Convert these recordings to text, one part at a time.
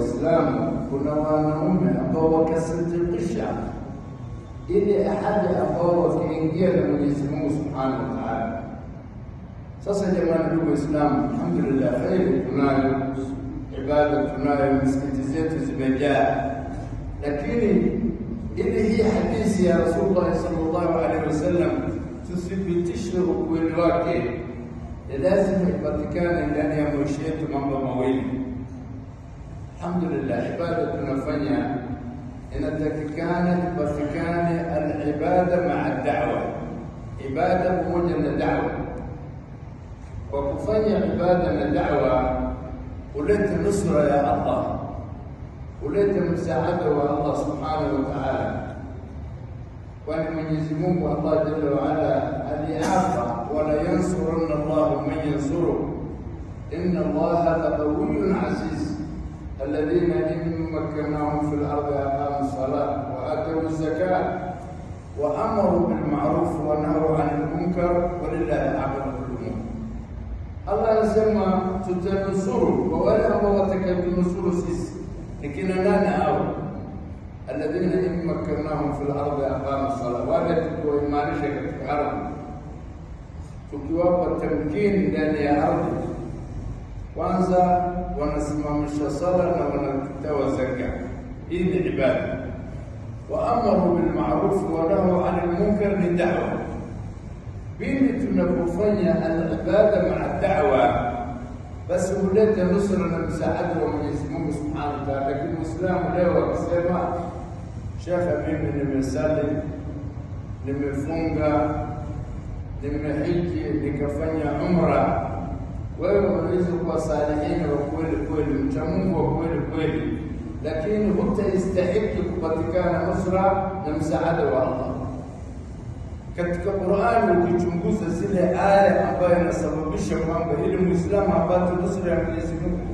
Waislamu kuna wanaume ambao wakasadikisha ile ahadi ambao wakiingia na Mwenyezi Mungu Subhanahu wa Ta'ala. Sasa jamani, ndugu Waislamu, alhamdulillah khairi tunayo, ibada tunayo, misikiti zetu zimejaa, lakini ili hii hadithi ya Rasulullah sallallahu alaihi wasallam tuthibitishe ukweli wake, lazima ipatikane ndani ya maisha yetu mambo mawili. Alhamdulillah, ibada tunafanya inatakikana ipatikane al-ibada ma'a da'wa, ibada pamoja na da'wa. Kwa kufanya ibada na da'wa ulete nusra ya Allah, ulete msaada wa Allah subhanahu wa ta'ala, kwani Mwenyezi Mungu Allah jalla wa ala aliapa, wala yansurunna Allahu man yansuru inna Allaha laqawiyyun aziz الذين إن مكناهم في الأرض أقاموا الصلاة وآتوا الزكاة وأمروا بالمعروف ونهوا عن المنكر ولله عاقبة الأمور. الله يسمى تتنصروا ولا هو تكنصروا سيس، لكن أنا الذين إن مكناهم في الأرض أقاموا الصلاة ولا تكون إيمان شكل في الأرض tukiwapa tamkini ndani ya ardhi, kwanza wanasimamisha sala na wanatoa zaka. Hii ni ibada. Wa amaru bil ma'ruf wa nahu 'anil munkar ni da'wa. Pindi tunapofanya al-ibada ma'a da'wa, basi huleta nusra na msaada wa Mwenyezi Mungu Subhanahu wa Ta'ala. Lakini Muislamu leo akisema, Sheikh, mimi nimesali, nimefunga, nimehiji, nikafanya umra, wewe unaweza kuwa salihini wa kweli kweli, mcha Mungu wa kweli kweli, lakini hutastahili kupatikana nusra na msaada wa Allah. Katika Qur'an ukichunguza zile aya ambayo inasababisha kwamba ili Muislamu apate nusra ya Mwenyezi Mungu,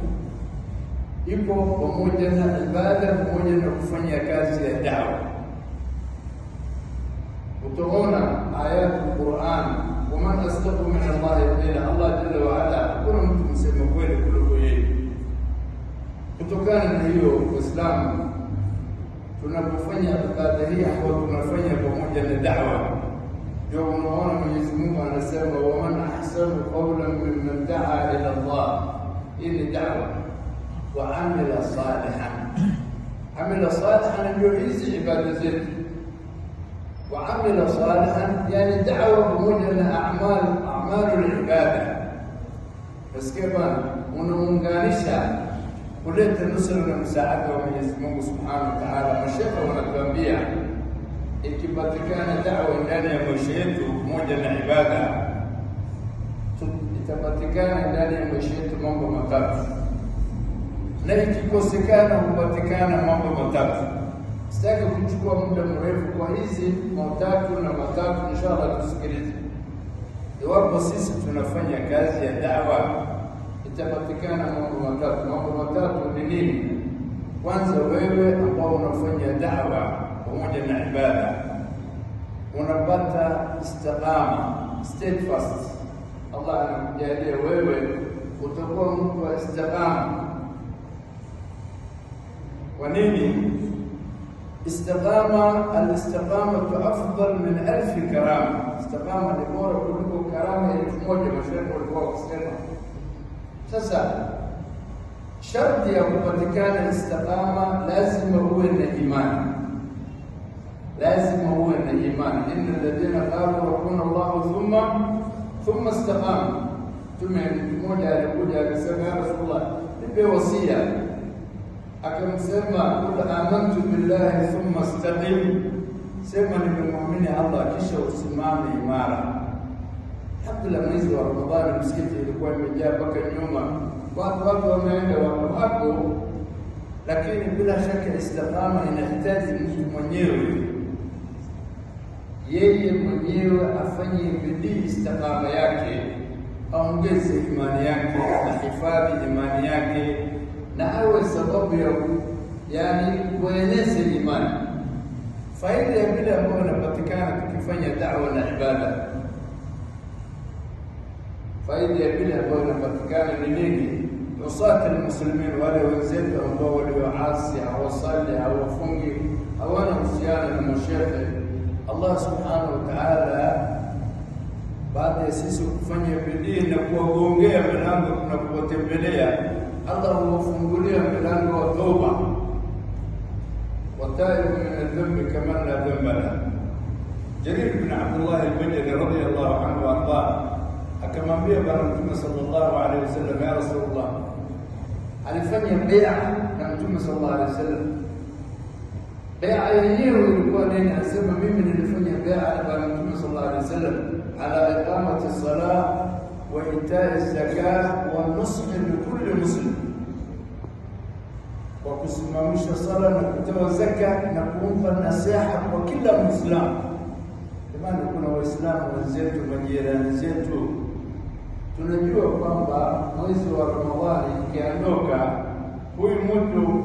ipo pamoja na ibada, pamoja na kufanya kazi ya da'wa. Utaona ayatul Qur'an, ومن أصدق من الله قيلا, Allah jalla wa ala hakuna mtu msema kweli kuliko yeye. Kutokana na hiyo, Uislamu tunapofanya ibada hii ambayo tunafanya pamoja na da'wa, ndio unaona Mwenyezi Mungu anasema, waman ahsanu qawlan mimman da'a ila Allah. Hii ni da'wa. Wa amila salihan, amila salihan ndio hizi ibada zetu. وعمل صالحا يعني دعوة بمجرد أعمال العبادة، بس كمان ونغانشها وليت النصر والمساعدة ومن يسمونه سبحانه وتعالى مشيخة ونتنبيع إكبات كان دعوة إنني مشيته بمجرد عبادة إكبات كان إنني مشيته منذ مطاف نيكي كوسكانا وباتكانا منذ مطاف. Sitaki kuchukua muda mrefu kwa hizi matatu na matatu, inshallah tusikilize. Iwapo sisi tunafanya kazi ya da'wa, itapatikana mambo matatu. Mambo matatu ni nini? Kwanza, wewe ambao unafanya da'wa pamoja na ibada, unapata istiqama, steadfast. Allah anakujalia wewe utakuwa mtu wa istiqama. Kwa nini? الاستقامة أفضل من 1000 كرامة. استقامة لبورة كلكم كرامة يتموجة مشايخ والبوك سنة. سسا شرط يا مبتكان الاستقامة لازم هو الإيمان، لازم هو الإيمان. إن الذين قالوا ربنا الله ثم استقاموا، ثم يتموجة لبوجة بسبب يا رسول الله نبي وصية akamsema, qul amantu billahi thumma istaqim, sema nimemwamini Allah kisha usimame imara. Alhamdulillah, mwezi wa Ramadhani msikiti ilikuwa imejaa mpaka nyuma, watu wameenda wako hapo, lakini bila shaka istiqama inahitaji mtu mwenyewe, yeye mwenyewe afanye bidii istiqama yake, aongeze imani yake, ahifadhi imani yake, na awe sababu ya yani kueneza imani. Faida ya bila ambayo inapatikana tukifanya da'wa na ibada, faida ya bila ambayo inapatikana ni nini? Nusati almuslimin, wale wenzetu ambao hawaasi, hawasali, hawafungi, hawana uhusiano na mashehe. Allah subhanahu wa ta'ala baada ya sisi kufanya bidii na kuwagongea milango na kuwatembelea, Allah huwafungulia milango wa toba. وتائب من الذنب كمن لا ذنب له. جرير بن عبد الله البجلي رضي الله عنه وارضاه akamwambia Bwana Mtume sallallahu alaihi wasallam, ya Rasulullah, alifanya bai'a na Mtume sallallahu alaihi wasallam. Bai'a yenyewe ilikuwa nini? Anasema mimi nilifanya bai'a na Bwana Mtume sallallahu alaihi wasallam ala iqamati as-salah wa ita'i az-zakah wa nusr li kulli muslim, kwa kusimamisha sala na kutoa zaka na kuumpa nasiha kwa kila Muislamu. Jamani, kuna Waislamu wenzetu, majirani zetu, tunajua kwamba mwezi wa Ramadhani ukiondoka, huyu mtu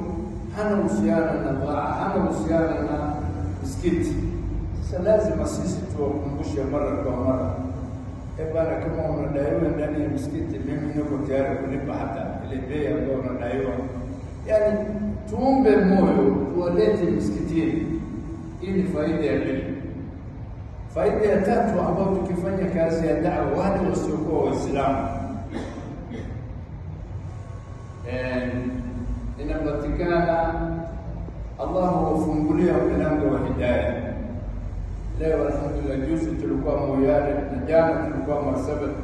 hana uhusiano na dua, hana uhusiano na msikiti. Sasa lazima sisi tuwakumbushe mara kwa mara, bwana, kama unadaiwa ndani ya msikiti, mimi niko tayari kulipa hata ile bei ambayo unadaiwa. Yani tuombe moyo, tuwalete msikitini. Hii ni faida ya pili. Faida ya tatu ambayo tukifanya kazi ya da'wa wale wasiokuwa Waislamu, inapatikana Allah huwafungulia milango wa hidayah. Leo alhamdulillah, juzi tulikuwa Moyale na jana tulikuwa Marsabit,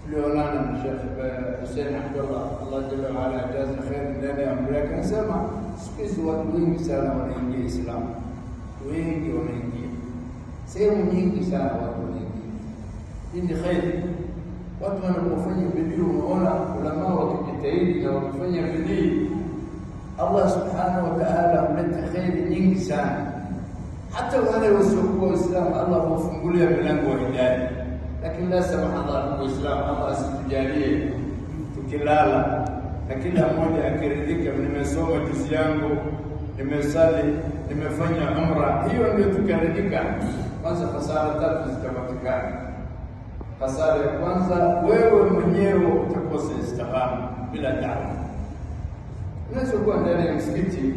tulionana na Sheikh Hussein Abdullah, Allah jalla wa ala ajaza khair ndani ya Amerika. Anasema siku hizi watu wengi sana wanaingia Islamu, wengi wanaingia sehemu nyingi sana, watu wanaingia. Hii ni khair. Watu wanapofanya bidii, unaona ulama wakijitahidi na wakifanya bidii, Allah subhanahu wa ta'ala huleta khair nyingi sana. Hata wale wasiokuwa Waislamu Allah huwafungulia milango wa hidayah. Lakini la samahallah, Waislamu Allah asitujalie tukilala na kila mmoja akiridhika, nimesoma juzi yangu, nimesali, nimefanya umra, hiyo ndio tukaridhika. Kwanza hasara tatu zitapatikana. Hasara ya kwanza, wewe mwenyewe utakosa istiqama bila da'wa. Unaweza kuwa ndani ya msikiti,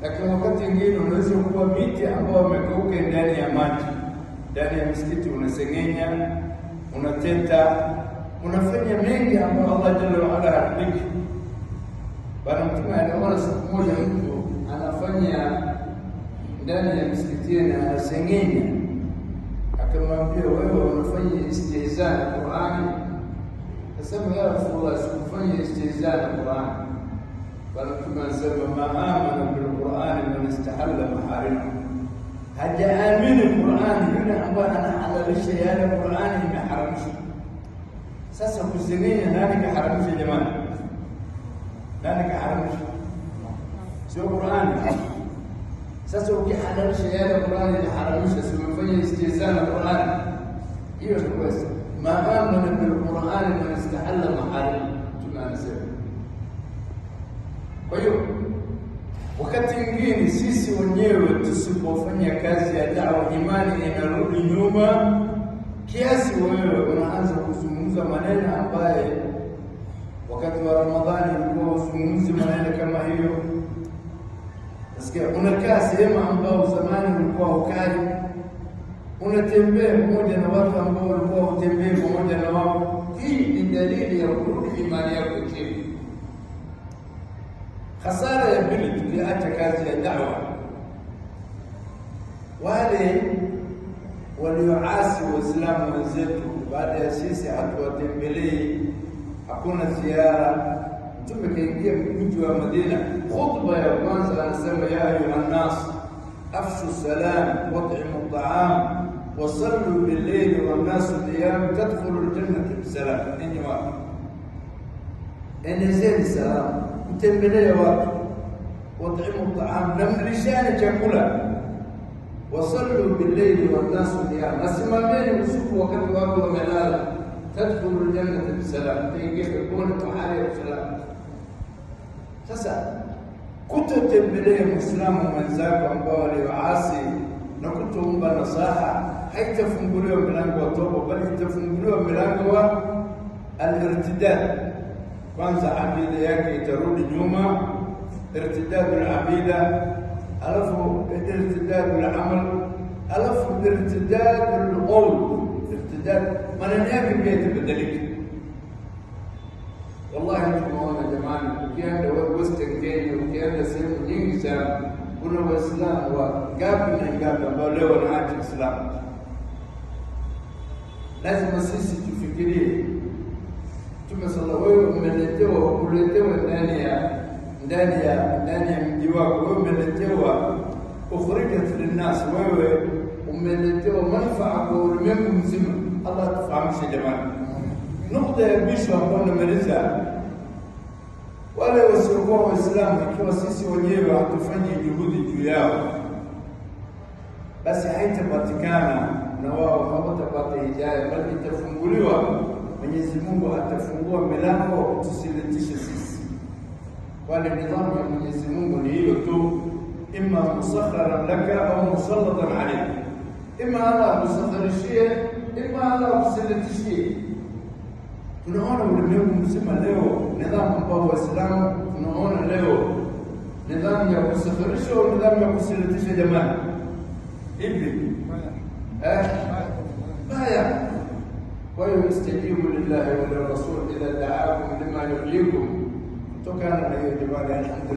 lakini wakati mwingine unaweza kuwa miti ambao wamekauka ndani ya maji. Ndani ya msikiti unasengenya, unateta, unafanya mengi ambayo Allah jalla wa ala hataki. Bwana Mtume aliona siku moja mtu anafanya ndani ya msikiti na anasengenya, akamwambia, wewe unafanya istihza na Qur'ani? Akasema, ya Rasulullah, sikufanya istihza na Qur'ani. Bwana Mtume anasema, ma amana bil Qur'ani man istahalla maharima, hajaamini Qur'ani yule ambaye anahalalisha yale Qur'ani imeharamisha. Sasa kuzingine nani kaharamisha jamani? Nani kaharamisha? Sio Qur'ani. Sasa ukihalalisha yale Qur'ani imeharamisha, si umefanya istihza na Qur'ani? Hiyo ni kweli. Ma amana bil Qur'ani man istahalla maharima, tunasema. Kwa hiyo wakati mwingine sisi wenyewe tusipofanya kazi ya da'wa, imani inarudi nyuma, kiasi wewe unaanza kuzungumza maneno ambaye wakati wa Ramadhani ulikuwa uzungumzi maneno kama hiyo. Nasikia unakaa sehemu ambao zamani ulikuwa ukai, unatembea pamoja na watu ambao ulikuwa utembee pamoja na wao. Hii ni dalili ya kurudi imani yako chini. Hasara ya pili, tukiacha kazi ya da'wa, wale walioasi Waislamu wenzetu, baada ya sisi hatuwatembelei, hakuna ziara. Mtume kaingia mji wa Madina, khutba ya kwanza anasema, ya ayuha nas afshu salam wat'imu at'am wa sallu bil-layli wan nasu niyam tadkhulu al-jannata bisalam. Ninyi watu, enezeni salamu, mtembelee watu, wat'imu at'am, namlishane chakula, wasallu bil-layli wan nasu niyam, nasimameni usiku wakati watu wamelala, tadkhulu al-jannata bisalam, taingia peponi kwa hali ya usalama. Sasa kutotembelea Muislamu mwenzako ambao walioasi na kutoomba nasaha, haitafunguliwa milango wa toba, bali itafunguliwa milango wa al-irtidad. Kwanza akida yake itarudi nyuma, ارتداد العقيدة، ألف ارتداد العمل، ألف ارتداد القول، ارتداد ما نلاقي بيت بدلك. والله انتم هون يا جماعه كان ده وستن كينيا وكان ده سيم ينسى كنا اسلام وقابلنا ولو نعاش الاسلام. لازم اسيس تفكري ثم صلوا وملتوا وكلتوا دانيا من جواك وملتوا اخرجت للناس وملتوا منفعه ورميكم زمن الله تفهمش يا جماعه. نقطة بيشوف قلنا مرزا ولا وسوقوا الإسلام كيف سيسي ونيرو هتفني جهود جياو بس حيث باتكانا نواه ما بتبقى هجاية بل تفنقلوا من يزمون أتفنقوا ملاكو تسيلتش سيسي والنظام من يزمون نيلو إما مسخرا لك أو مسلطا عليك، إما الله مسخر الشيء إما الله مسلط الشيء. Tunaona ulimwengu mzima leo nidhamu ambao Waislamu tunaona leo nidhamu ya kusafirisha au nidhamu ya kusilitisha jamani hivi baya. Kwa hiyo istajibu lillahi wa lirrasul idha da'akum lima yuhyikum, kutokana na hiyo jamani.